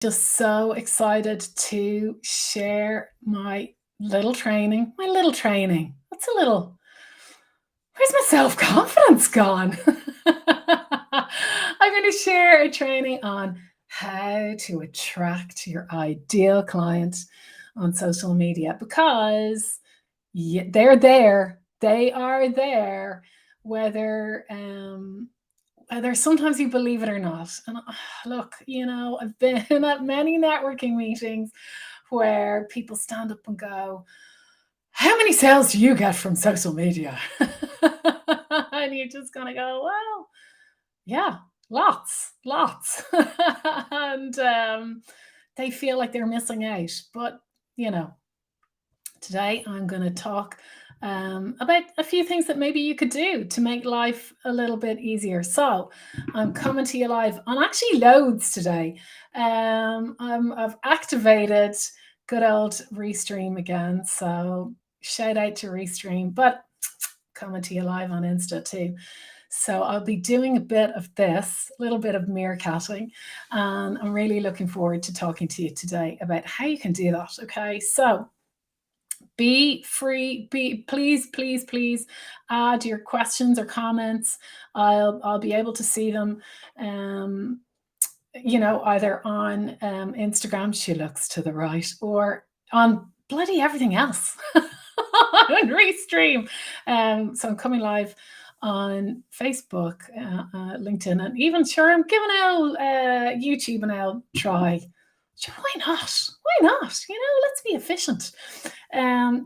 Just so excited to share my little training. My little training. That's a little, where's my self confidence gone? I'm going to share a training on how to attract your ideal client on social media because they're there. They are there, whether whether sometimes you believe it or not. And look, I've been at many networking meetings where people stand up and go, "How many sales do you get from social media?" And you're just gonna go, "Well, yeah, lots, lots." And they feel like they're missing out. But you know, today I'm going to talk about a few things that maybe you could do to make life a little bit easier. So I'm coming to you live on actually loads today. I've activated good old Restream again. So shout out to Restream, but coming to you live on Insta too. So I'll be doing a bit of this, a little bit of meerkatting, and I'm really looking forward to talking to you today about how you can do that. Okay, so be free, please add your questions or comments. I'll be able to see them, either on Instagram, she looks to the right, or on bloody everything else on Restream. So I'm coming live on Facebook, LinkedIn, and even sure I'm giving out YouTube and I'll try. Sure, why not? Why not? Let's be efficient.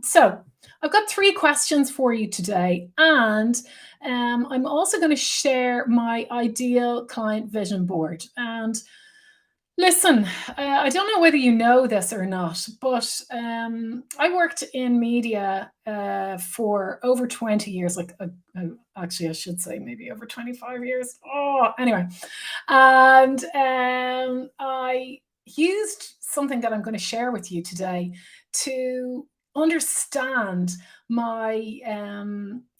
So I've got 3 questions for you today, and I'm also going to share my ideal client vision board. And listen, I don't know whether you know this or not, but I worked in media for over 20 years, actually, I should say maybe over 25 years. Oh, anyway. And I used something that I'm going to share with you today to understand my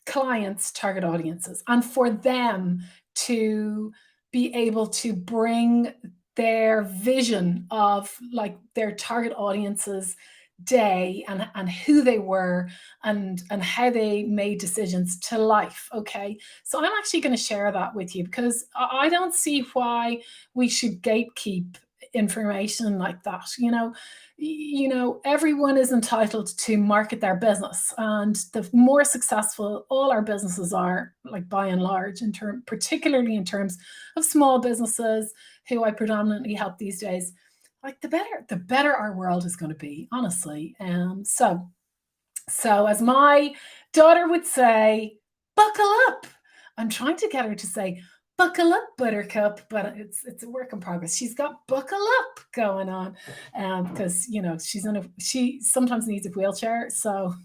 clients' target audiences and for them to be able to bring their vision of like their target audiences day and who they were and how they made decisions to life. Okay, so I'm actually going to share that with you because I don't see why we should gatekeep information like that. Everyone is entitled to market their business, and the more successful all our businesses are, like by and large, particularly in terms of small businesses who I predominantly help these days, like the better our world is going to be, honestly. So as my daughter would say, buckle up. I'm trying to get her to say, buckle up, buttercup, but it's a work in progress. She's got buckle up going on because she sometimes needs a wheelchair, so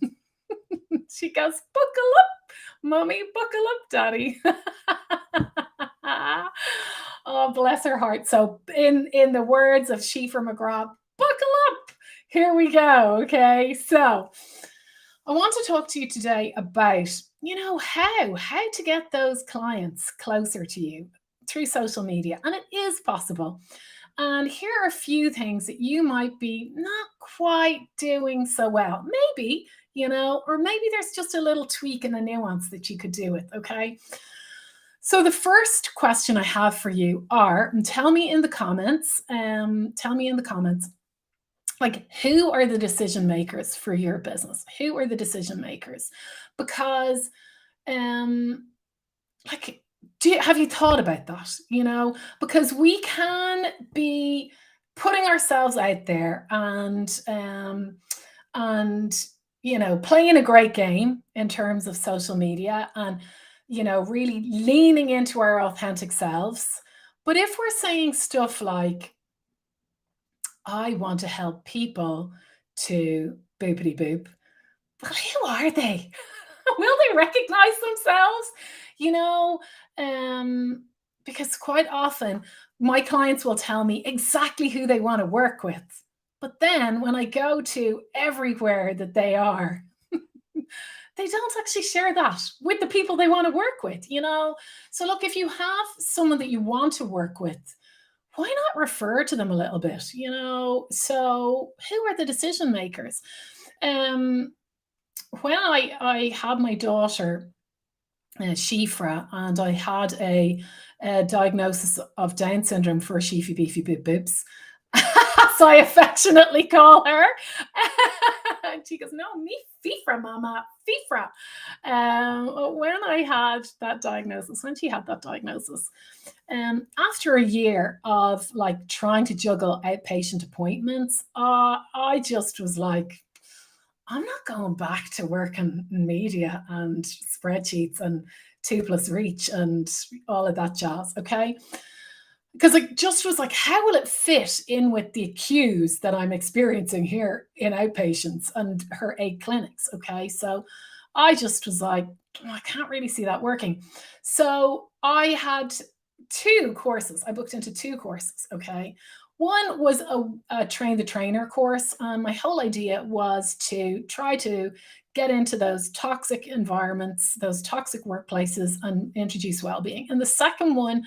she goes, buckle up, mommy, buckle up, daddy. Oh, bless her heart. So in the words of Schieffer McGraw, buckle up. Here we go. Okay, so I want to talk to you today about, how to get those clients closer to you through social media. And it is possible. And here are a few things that you might be not quite doing so well. Maybe, or maybe there's just a little tweak and a nuance that you could do with. Okay. So the first question I have for you are, and tell me in the comments, like, who are the decision makers for your business? Who are the decision makers? Because, like, have you thought about that? Because we can be putting ourselves out there and playing a great game in terms of social media and really leaning into our authentic selves. But if we're saying stuff like, I want to help people to boopity boop, well, who are they? Will they recognize themselves? You know, because quite often my clients will tell me exactly who they want to work with. But then when I go to everywhere that they are, they don't actually share that with the people they want to work with. So look, if you have someone that you want to work with, why not refer to them a little bit, you know? So who are the decision makers? Um, when I had my daughter, Shifra, and I had a diagnosis of Down syndrome for Sheafy Beefy Bib Bibs, as I affectionately call her. And she goes, "No, me Fifra, Mama, Fifra." When I had that diagnosis, when she had that diagnosis, after a year of like trying to juggle outpatient appointments, I just was like, I'm not going back to working in media and spreadsheets and two plus reach and all of that jazz. Okay. Because it just was like, how will it fit in with the queues that I'm experiencing here in outpatients and her 8 clinics? Okay. So I just was like, "Oh, I can't really see that working." So I had two courses. I booked into two courses. Okay. One was a train the trainer course. My whole idea was to try to get into those toxic environments, those toxic workplaces, and introduce well-being. And the second one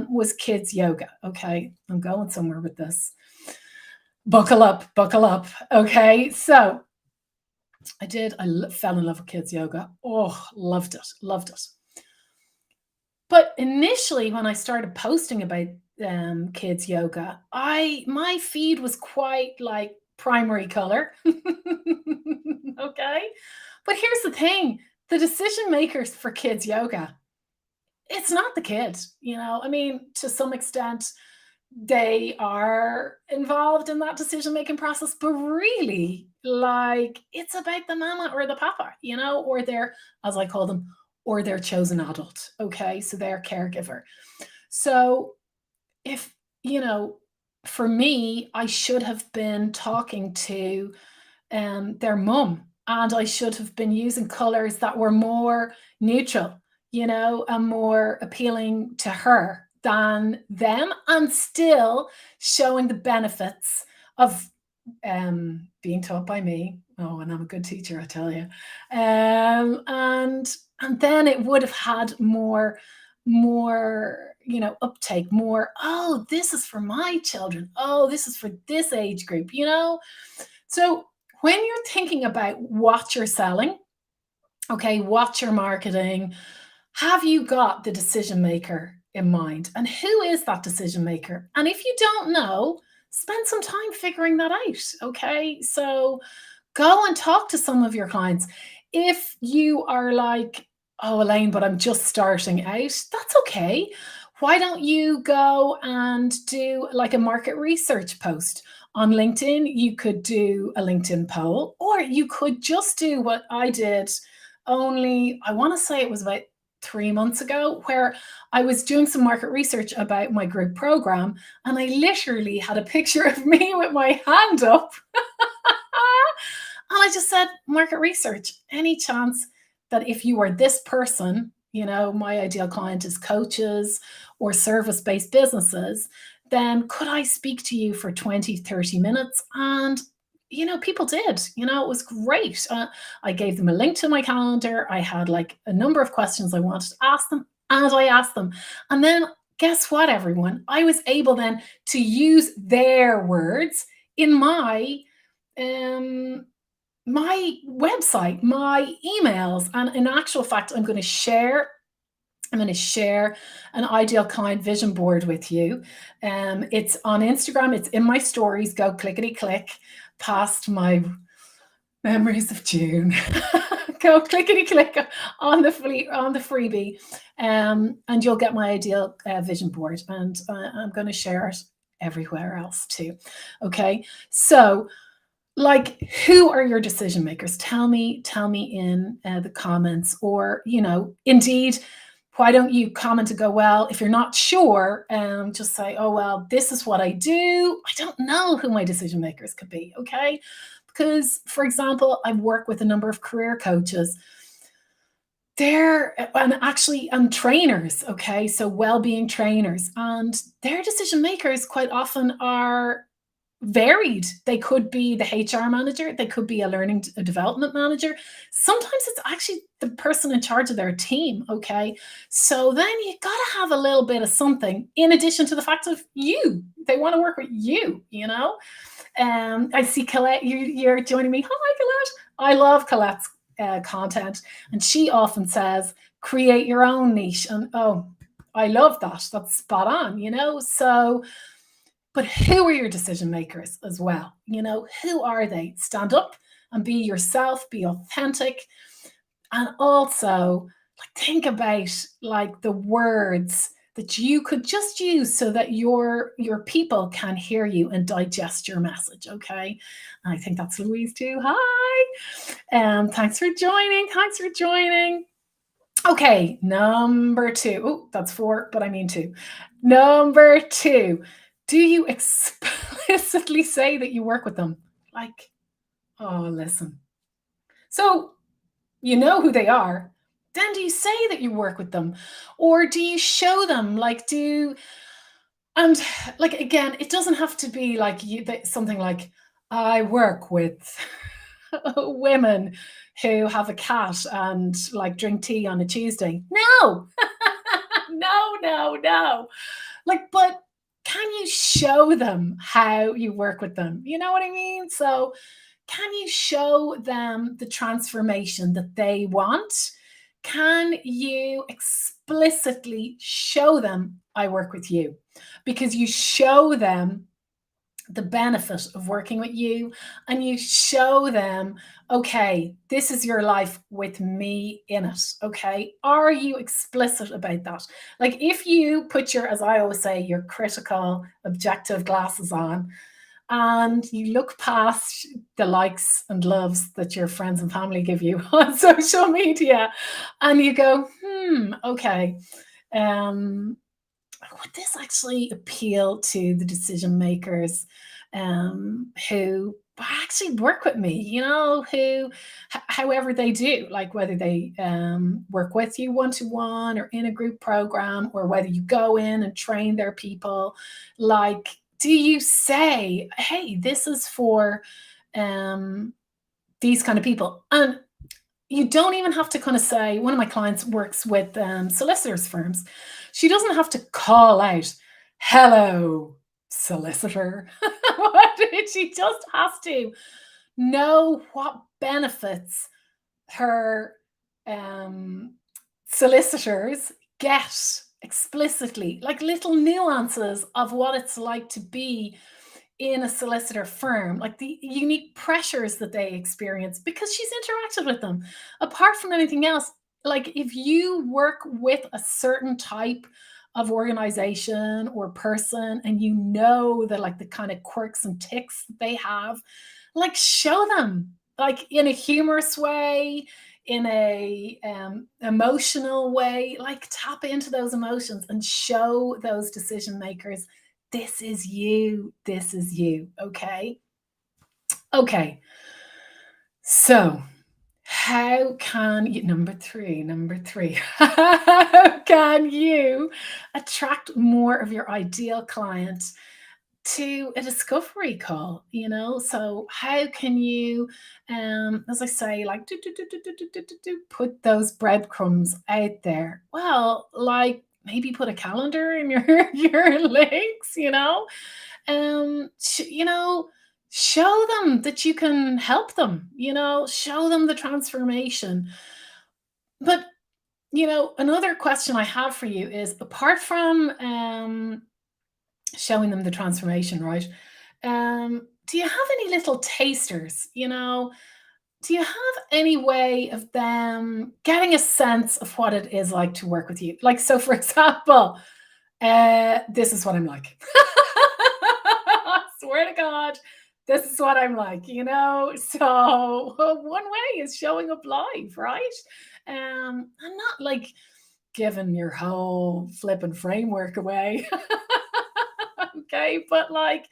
was kids yoga. Okay, I'm going somewhere with this. Buckle up, buckle up. Okay, so I did. Fell in love with kids yoga. Oh, loved it, loved it. But initially, when I started posting about kids yoga, I my feed was quite like primary color. Okay, but here's the thing: the decision makers for kids yoga, it's not the kid. You know, I mean, to some extent, they are involved in that decision making process, but really, like, it's about the mama or the papa, you know, or their, as I call them, or their chosen adult. Okay, so their caregiver. So if, you know, for me, I should have been talking to their mum, and I should have been using colors that were more neutral, you know, and more appealing to her than them, and still showing the benefits of being taught by me. Oh, and I'm a good teacher, I tell you. And then it would have had more, you know, uptake, more, oh, this is for my children. Oh, this is for this age group, you know? So when you're thinking about what you're selling, okay, what you're marketing, have you got the decision maker in mind? And who is that decision maker? And if you don't know, spend some time figuring that out. Okay. So go and talk to some of your clients. If you are like, "Oh, Elaine, but I'm just starting out," that's okay. Why don't you go and do like a market research post on LinkedIn? You could do a LinkedIn poll, or you could just do what I did only, I want to say it was about 3 months ago, where I was doing some market research about my group program, and I literally had a picture of me with my hand up. And I just said, market research, any chance that if you are this person, you know, my ideal client is coaches or service based businesses, then could I speak to you for 20, 30 minutes? And, you know, people did, you know, it was great. I gave them a link to my calendar. I had like a number of questions I wanted to ask them, and I asked them. And then guess what, everyone? I was able then to use their words in um my website, my emails, and in actual fact, I'm going to share an ideal client vision board with you. It's on Instagram. It's in my stories. Go clickety click past my memories of June. Go clickety click on the freebie, and you'll get my ideal vision board. And I'm going to share it everywhere else too. Okay, so like, who are your decision makers? Tell me in the comments, or, you know, indeed, why don't you comment to go, well, if you're not sure, just say, oh, well, this is what I do. I don't know who my decision makers could be. Okay. Because, for example, I've worked with a number of career coaches. They're and actually trainers, okay? So well-being trainers, and their decision makers quite often are varied. They could be the HR manager, they could be a learning a development manager. Sometimes it's actually the person in charge of their team, okay? So then you gotta have a little bit of something in addition to the fact of you. They want to work with you, you know? I see Colette, you're joining me. Hi, Colette. I love Colette's content, and she often says, create your own niche. And oh, I love that. That's spot on, you know? So, but who are your decision makers as well? You know, who are they? Stand up and be yourself, be authentic, and also like think about like the words that you could just use so that your people can hear you and digest your message. Okay, and I think that's Louise too. Hi, thanks for joining. Thanks for joining. Okay, number two. Oh, that's four, but I mean two. Number two. Do you explicitly say that you work with them? Like, oh, listen. So you know who they are. Then do you say that you work with them? Or do you show them? Like, and like, again, it doesn't have to be like something like, I work with women who have a cat and like drink tea on a Tuesday. No, no, no, no. Like, but can you show them how you work with them? You know what I mean? So, can you show them the transformation that they want? Can you explicitly show them, I work with you? Because you show them the benefit of working with you, and you show them, okay, this is your life with me in it. Okay, are you explicit about that? Like, if you put your, as I always say, your critical objective glasses on and you look past the likes and loves that your friends and family give you on social media, and you go, okay, would this actually appeal to the decision makers who actually work with me, you know, however they do, like whether they work with you one-to-one or in a group program, or whether you go in and train their people. Like, do you say, hey, this is for these kind of people? And you don't even have to kind of say, one of my clients works with solicitors firms. She doesn't have to call out, hello, solicitor. She just has to know what benefits her solicitors get explicitly, like little nuances of what it's like to be in a solicitor firm, like the unique pressures that they experience because she's interacted with them. Apart from anything else, like if you work with a certain type of organization or person and you know that like the kind of quirks and ticks that they have, like show them, like in a humorous way, in a emotional way, like tap into those emotions and show those decision makers, this is you, this is you. Okay, okay. So how can you, number three, how can you attract more of your ideal client to a discovery call? You know, so how can you as I say, like put those breadcrumbs out there? Well, like maybe put a calendar in your your links, you know, you know, show them that you can help them, you know, show them the transformation. But you know, another question I have for you is, apart from showing them the transformation, right? Do you have any little tasters? You know, do you have any way of them getting a sense of what it is like to work with you? Like, so for example, this is what I'm like. I swear to God, this is what I'm like, you know? So one way is showing up live, right? I'm not like giving your whole flipping framework away. Okay, but like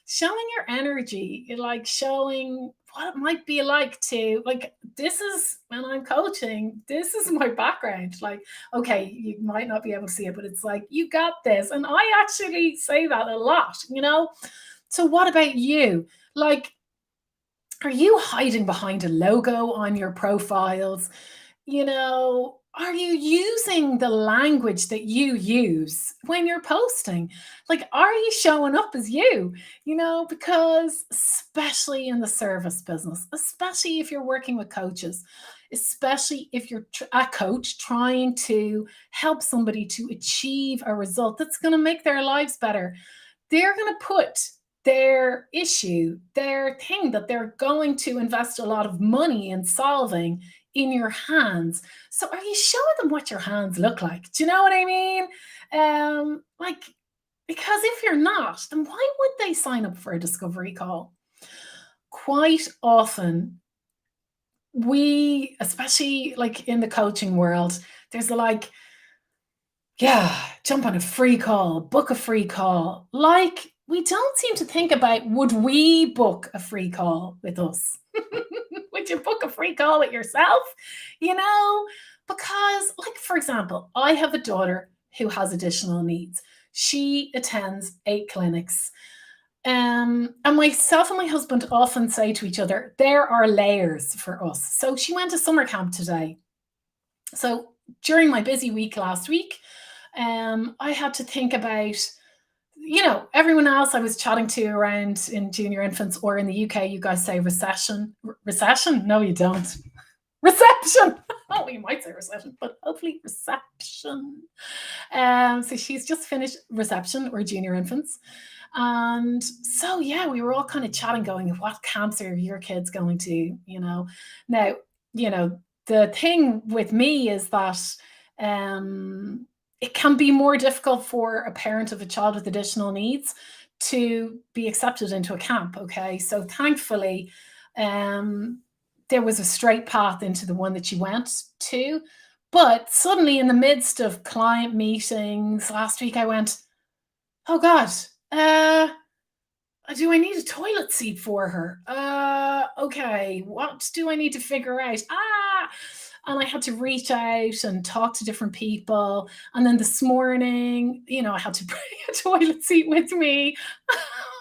showing your energy, like showing what it might be like to, like, this is when I'm coaching, this is my background. Like, okay, you might not be able to see it, but it's like, you got this. And I actually say that a lot, you know? So what about you? Like, are you hiding behind a logo on your profiles? Are you using the language that you use when you're posting? Like, are you showing up as you? Because especially in the service business, especially if you're working with coaches, especially if you're a coach trying to help somebody to achieve a result that's going to make their lives better, they're going to put their issue, their thing that they're going to invest a lot of money in solving in your hands. So are you showing them what your hands look like? Do you know what I mean? Like, because if you're not, then why would they sign up for a discovery call? Quite often, we, especially like in the coaching world, there's like, yeah, jump on a free call, book a free call. Like, we don't seem to think about, would we book a free call with us? Would you book a free call with yourself? You know, because, like, for example, I have a daughter who has additional needs. She attends 8 clinics. And myself and my husband often say to each other, there are layers for us. So she went to summer camp today. So during my busy week last week, I had to think about, everyone else I was chatting to around in junior infants, or in the UK, you guys say recession. Recession? No, you don't. Reception. Oh, you might say recession, but hopefully reception. So she's just finished reception, or junior infants. And so, yeah, we were all kind of chatting, going, what camps are your kids going to? Now, you know, the thing with me is that it can be more difficult for a parent of a child with additional needs to be accepted into a camp. Okay. So thankfully, there was a straight path into the one that she went to. But suddenly, in the midst of client meetings last week, I went, oh God, do I need a toilet seat for her? Okay, what do I need to figure out? And I had to reach out and talk to different people. And then this morning, I had to bring a toilet seat with me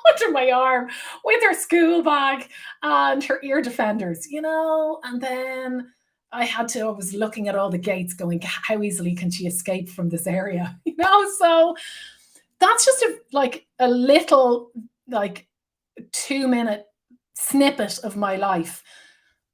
under my arm, with her school bag and her ear defenders, and then I was looking at all the gates going, how easily can she escape from this area? So that's just a little, like, 2-minute snippet of my life.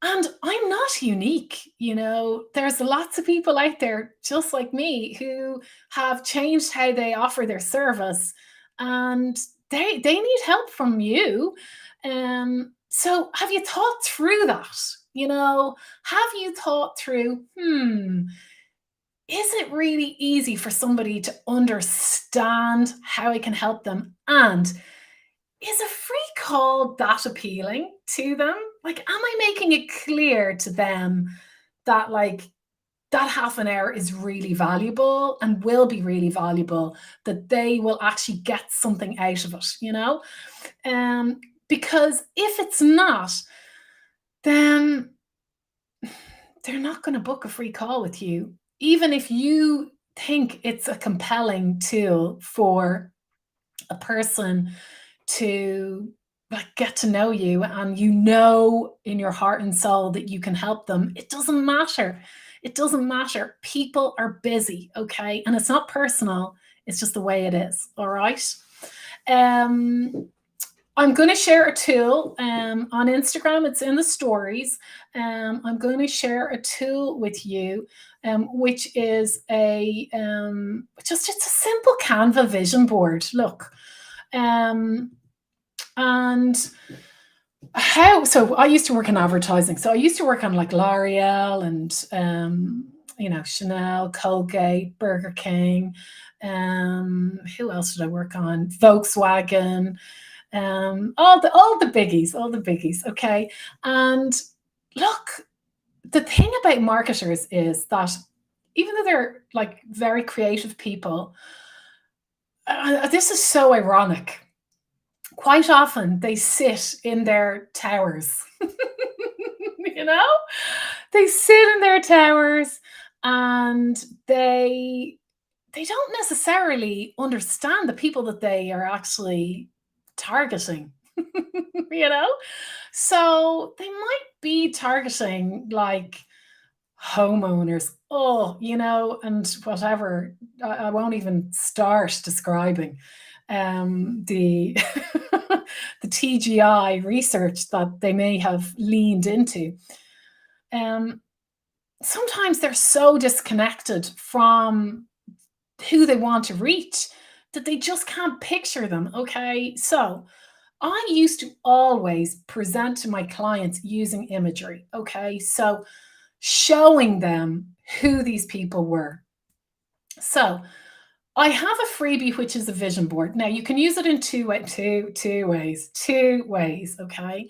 And I'm not unique. There's lots of people out there just like me who have changed how they offer their service, and they need help from you. So have you thought through that? Have you thought through, is it really easy for somebody to understand how I can help them? And is a free call that appealing to them? Like, am I making it clear to them that, like, that half an hour is really valuable and will be really valuable, that they will actually get something out of it? Um, because if it's not, then they're not going to book a free call with you, even if you think it's a compelling tool for a person to, like, get to know you, and in your heart and soul that you can help them. It doesn't matter. It doesn't matter. People are busy, okay? And it's not personal. It's just the way it is. All right. Um, I'm going to share a tool on Instagram. It's in the stories. I'm going to share a tool with you, which is it's a simple Canva vision board. Look, and so I used to work in advertising. So I used to work on, like, L'Oreal and Chanel, Colgate, Burger King. Who else did I work on? Volkswagen. All the biggies. Okay. And look, the thing about marketers is that even though they're, like, very creative people, this is so ironic. Quite often they sit in their towers. you know they sit in their towers, and they don't necessarily understand the people that they are actually targeting? you know? So they might be targeting like homeowners, oh, and whatever. I won't even start describing the the TGI research that they may have leaned into. Um, Sometimes they're so disconnected from who they want to reach that they just can't picture them. Okay. So I used to always present to my clients using imagery. Okay. So showing them who these people were. So I have a freebie, which is a vision board. Now you can use it in two ways. Two ways. Okay.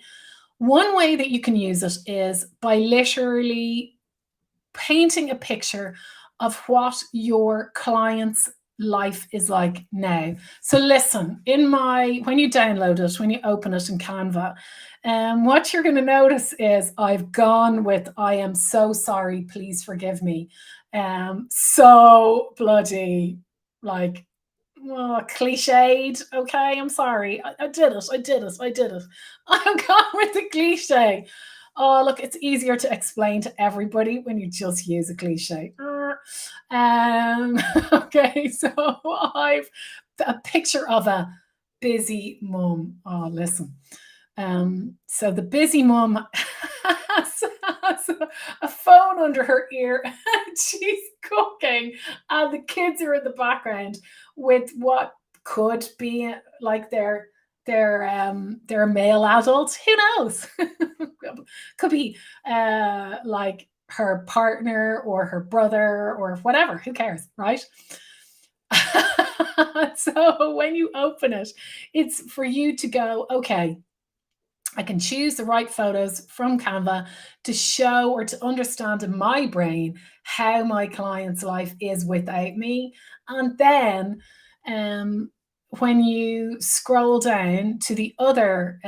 One way that you can use it is by literally painting a picture of what your client's life is like now. So listen, when you download it, when you open it in Canva, what you're going to notice is I've gone with I am so sorry, please forgive me. So bloody like cliched. Okay, I'm sorry. I did it. I did it. I did it. I'm gone with the cliche. Oh, look, it's easier to explain to everybody when you just use a cliche. Okay, so I've a picture of a busy mum. Oh, listen. So the busy mum has a phone under her ear and she's cooking, and the kids are in the background with what could be like their male adult. Who knows? Could be like her partner or her brother or whatever. Who cares, right? So when you open it, it's for you to go, okay, I can choose the right photos from Canva to show or to understand in my brain how my client's life is without me. And then when you scroll down to the other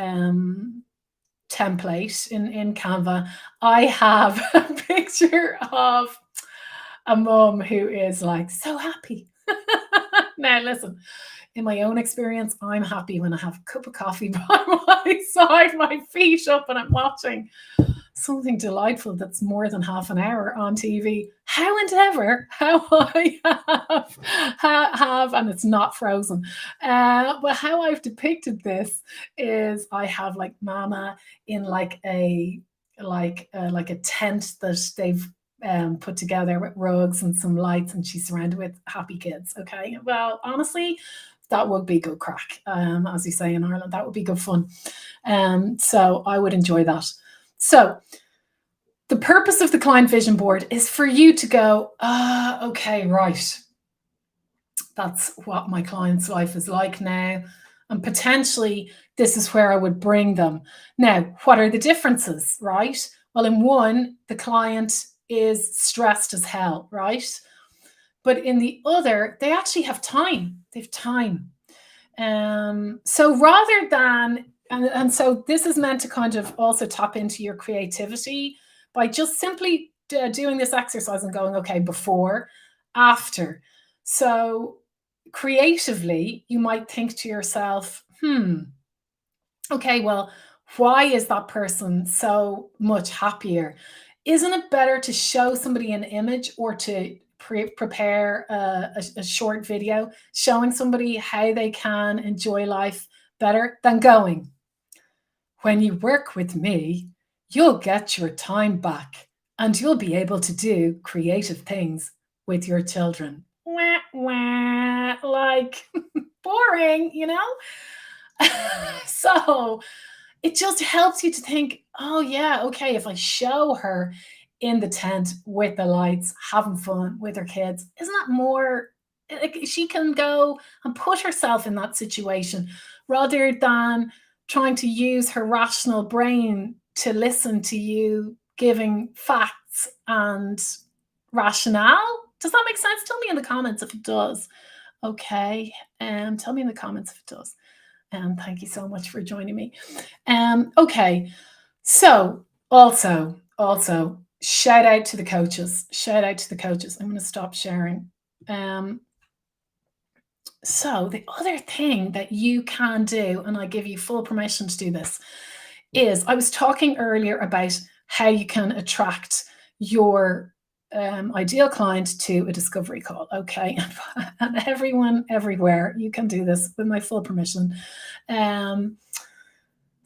template in Canva, I have a picture of a mum who is like so happy. Now, listen, in my own experience, I'm happy when I have a cup of coffee by my side, my feet up, and I'm watching something delightful that's more than half an hour on TV. How and ever, how I have, and it's not frozen. But how I've depicted this is I have like Mama in like a tent that they've put together with rugs and some lights, and she's surrounded with happy kids. Okay, well, honestly, that would be good crack, as we say in Ireland. That would be good fun. So I would enjoy that. So the purpose of the client vision board is for you to go, okay, right. That's what my client's life is like now. And potentially this is where I would bring them. Now, what are the differences, right? Well, in one, the client is stressed as hell, right? But in the other, they actually have time. They have time. So rather than, and so this is meant to kind of also tap into your creativity by just simply doing this exercise and going, okay, before, after. So creatively, you might think to yourself, okay, well, why is that person so much happier? Isn't it better to show somebody an image or to prepare a short video showing somebody how they can enjoy life better than going, when you work with me, you'll get your time back and you'll be able to do creative things with your children. Wah, wah, like boring, So it just helps you to think, oh, yeah, okay, if I show her in the tent with the lights, having fun with her kids, isn't that more? Like, she can go and put herself in that situation rather than trying to use her rational brain to listen to you giving facts and rationale. Does that make sense? Tell me in the comments if it does. Okay. Tell me in the comments if it does. And thank you so much for joining me. Okay. So also, shout out to the coaches. Shout out to the coaches. I'm going to stop sharing. So the other thing that you can do, and I give you full permission to do this, is I was talking earlier about how you can attract your ideal client to a discovery call. Okay. And everyone, everywhere, you can do this with my full permission. Um,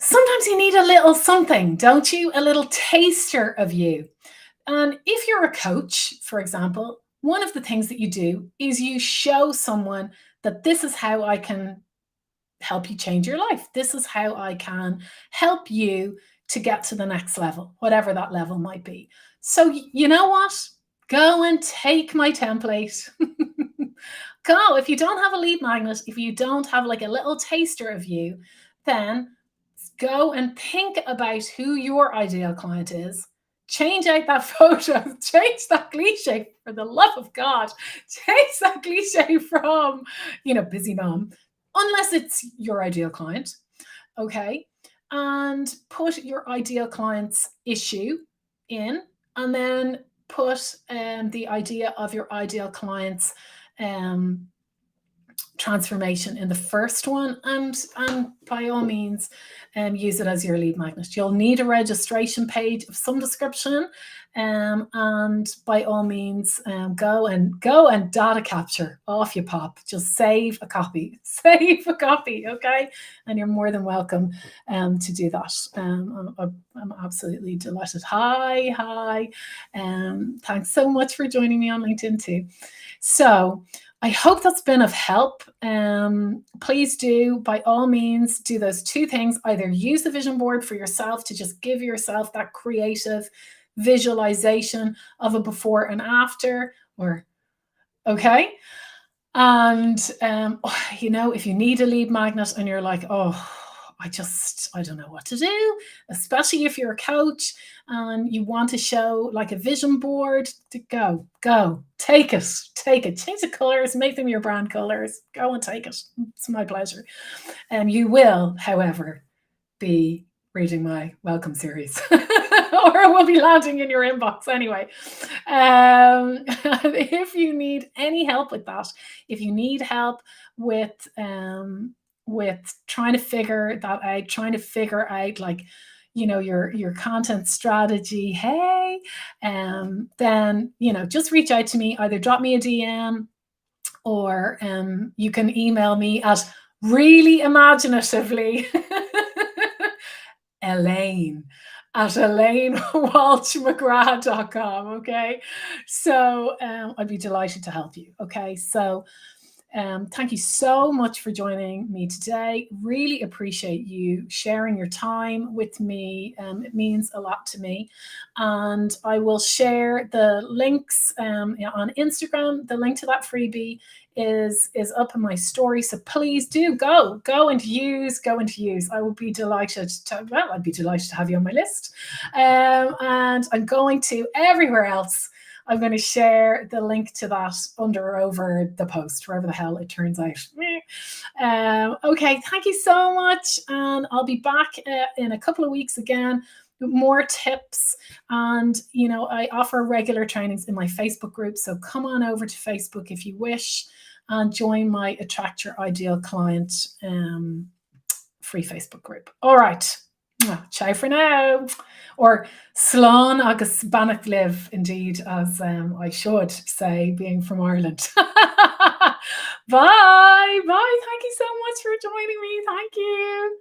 Sometimes you need a little something, don't you? A little taster of you. And if you're a coach, for example, one of the things that you do is you show someone that this is how I can help you change your life. This is how I can help you to get to the next level, whatever that level might be. So, you know what? Go and take my template. Go. If you don't have a lead magnet, if you don't have like a little taster of you, then go and think about who your ideal client is. Change out that photo, change that cliche for the love of God. Change that cliche from, busy mom, unless it's your ideal client. Okay. And put your ideal client's issue in, and then put the idea of your ideal client's um, transformation in the first one, and by all means use it as your lead magnet. You'll need a registration page of some description, and by all means go and data capture off you pop. Just save a copy. Okay, and you're more than welcome to do that. I'm absolutely delighted. Hi. Thanks so much for joining me on LinkedIn too. So I hope that's been of help. Please do, by all means, do those two things. Either use the vision board for yourself to just give yourself that creative visualization of a before and after, okay. And, if you need a lead magnet and you're like, oh, I don't know what to do, especially if you're a coach and you want to show like a vision board, to go, take it, change the colors, make them your brand colors, go and take it. It's my pleasure. And you will, however, be reading my welcome series or it will be landing in your inbox anyway. If you need any help with that, if you need help with trying to figure that out, like your content strategy, hey, then just reach out to me. Either drop me a DM or you can email me at really imaginatively Elaine at ElaineWalshMcGrath.com. Okay. So I'd be delighted to help you. Okay. So thank you so much for joining me today. Really appreciate you sharing your time with me. It means a lot to me. And I will share the links on Instagram. The link to that freebie is up in my story. So please do go and use. I would be delighted I'd be delighted to have you on my list. And I'm going to everywhere else. I'm going to share the link to that under or over the post, wherever the hell it turns out. Okay, thank you so much. And I'll be back in a couple of weeks again with more tips. And, I offer regular trainings in my Facebook group. So come on over to Facebook if you wish and join my Attract Your Ideal Client free Facebook group. All right. Ciao for now. Or slán agus banach live, indeed, as I should say, being from Ireland. Bye. Thank you so much for joining me. Thank you.